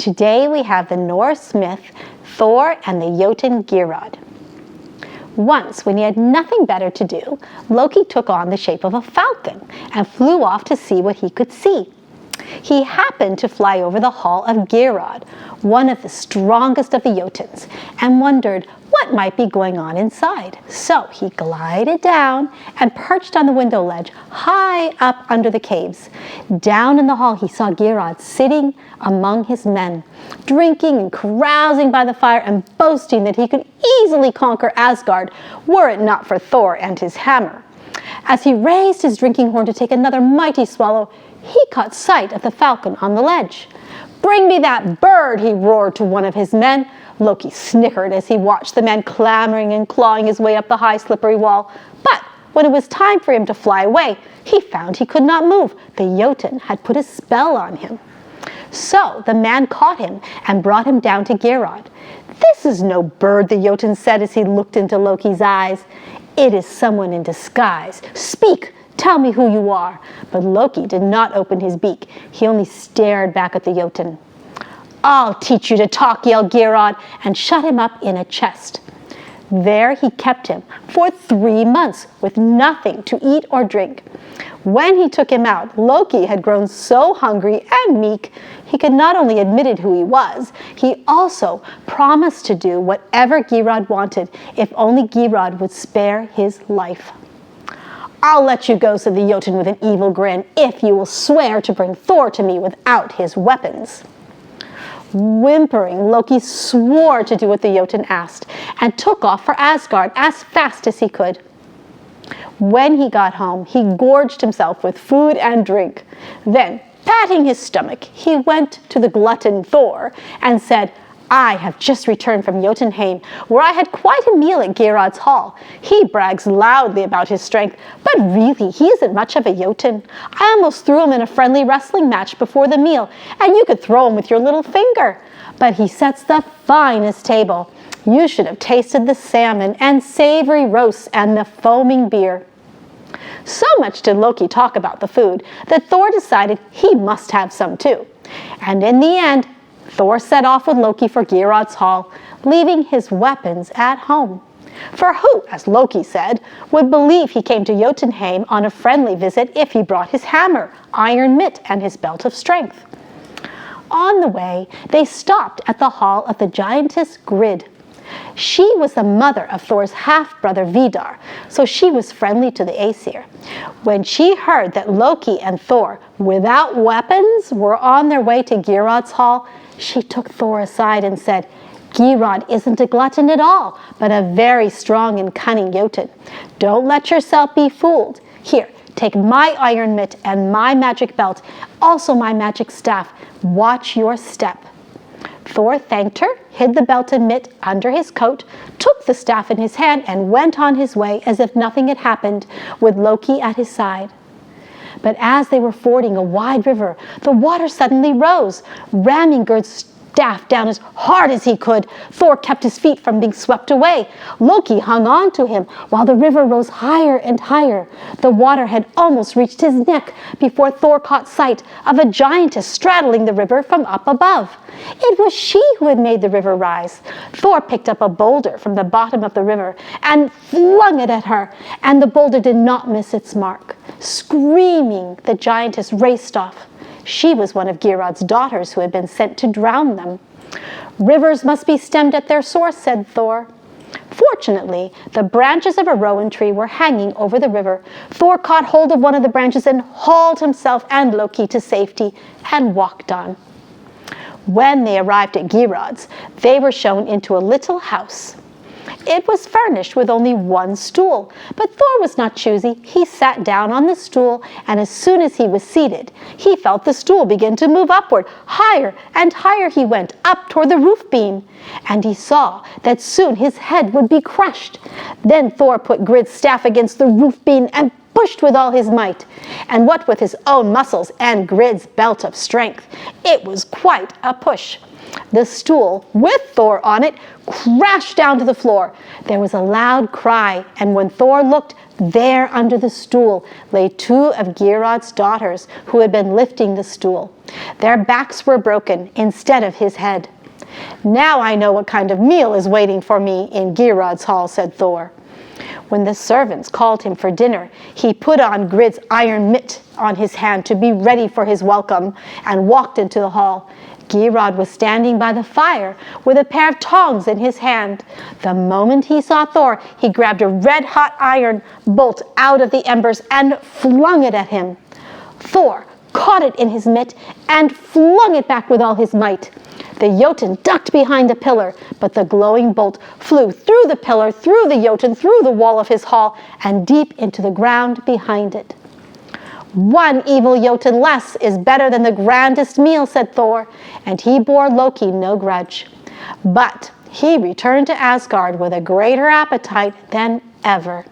Today we have the Norse myth, Thor and the Jotun Geirrod. Once, when he had nothing better to do, Loki took on the shape of a falcon and flew off to see what he could see. He happened to fly over the hall of Geirrod, one of the strongest of the Jotuns, and wondered what might be going on inside. So he glided down and perched on the window ledge high up under the caves. Down in the hall he saw Geirrod sitting among his men, drinking and carousing by the fire and boasting that he could easily conquer Asgard were it not for Thor and his hammer. As he raised his drinking horn to take another mighty swallow, he caught sight of the falcon on the ledge. "Bring me that bird," he roared to one of his men. Loki snickered as he watched the man clambering and clawing his way up the high slippery wall. But when it was time for him to fly away, he found he could not move. The Jotun had put a spell on him. So the man caught him and brought him down to Geirrod. "This is no bird," the Jotun said as he looked into Loki's eyes. "It is someone in disguise. Speak! Tell me who you are." But Loki did not open his beak. He only stared back at the Jotun. "I'll teach you to talk," yelled Geirrod, and shut him up in a chest. There he kept him for 3 months with nothing to eat or drink. When he took him out, Loki had grown so hungry and meek, he could not only admit who he was, he also promised to do whatever Geirrod wanted if only Geirrod would spare his life. "I'll let you go," said the Jotun with an evil grin, "if you will swear to bring Thor to me without his weapons." Whimpering, Loki swore to do what the Jotun asked and took off for Asgard as fast as he could. When he got home, he gorged himself with food and drink. Then, patting his stomach, he went to the glutton Thor and said, "I have just returned from Jotunheim, where I had quite a meal at Geirrod's hall. He brags loudly about his strength, but really he isn't much of a Jotun. I almost threw him in a friendly wrestling match before the meal, and you could throw him with your little finger. But he sets the finest table. You should have tasted the salmon and savory roasts and the foaming beer." So much did Loki talk about the food that Thor decided he must have some too. And in the end, Thor set off with Loki for Geirrod's hall, leaving his weapons at home. For who, as Loki said, would believe he came to Jotunheim on a friendly visit if he brought his hammer, iron mitt, and his belt of strength? On the way, they stopped at the hall of the giantess Grid. She was the mother of Thor's half-brother Vidar, so she was friendly to the Aesir. When she heard that Loki and Thor, without weapons, were on their way to Geirrod's hall, she took Thor aside and said, "Geirrod isn't a glutton at all, but a very strong and cunning Jotun. Don't let yourself be fooled. Here, take my iron mitt and my magic belt, also my magic staff. Watch your step." Thor thanked her, hid the belt and mitt under his coat, took the staff in his hand, and went on his way as if nothing had happened, with Loki at his side. But as they were fording a wide river, the water suddenly rose, ramming Gerd's staff down as hard as he could. Thor kept his feet from being swept away. Loki hung on to him while the river rose higher and higher. The water had almost reached his neck before Thor caught sight of a giantess straddling the river from up above. It was she who had made the river rise. Thor picked up a boulder from the bottom of the river and flung it at her, and the boulder did not miss its mark. Screaming, the giantess raced off. She was one of Geirrod's daughters who had been sent to drown them. "Rivers must be stemmed at their source," said Thor. Fortunately, the branches of a rowan tree were hanging over the river. Thor caught hold of one of the branches and hauled himself and Loki to safety and walked on. When they arrived at Geirrod's, they were shown into a little house. It was furnished with only one stool, but Thor was not choosy. He sat down on the stool, and as soon as he was seated, he felt the stool begin to move upward. Higher and higher he went, up toward the roof beam, and he saw that soon his head would be crushed. Then Thor put Grid's staff against the roof beam and pushed with all his might, and what with his own muscles and Grid's belt of strength, it was quite a push. The stool, with Thor on it, crashed down to the floor. There was a loud cry, and when Thor looked, there under the stool lay 2 of Geirrod's daughters who had been lifting the stool. Their backs were broken instead of his head. "Now I know what kind of meal is waiting for me in Geirrod's hall," said Thor. When the servants called him for dinner, he put on Grid's iron mitt on his hand to be ready for his welcome and walked into the hall. Geirrod was standing by the fire with a pair of tongs in his hand. The moment he saw Thor, he grabbed a red-hot iron bolt out of the embers and flung it at him. Thor caught it in his mitt and flung it back with all his might. The Jotun ducked behind a pillar, but the glowing bolt flew through the pillar, through the Jotun, through the wall of his hall, and deep into the ground behind it. "One evil Jotun less is better than the grandest meal," said Thor, and he bore Loki no grudge. But he returned to Asgard with a greater appetite than ever.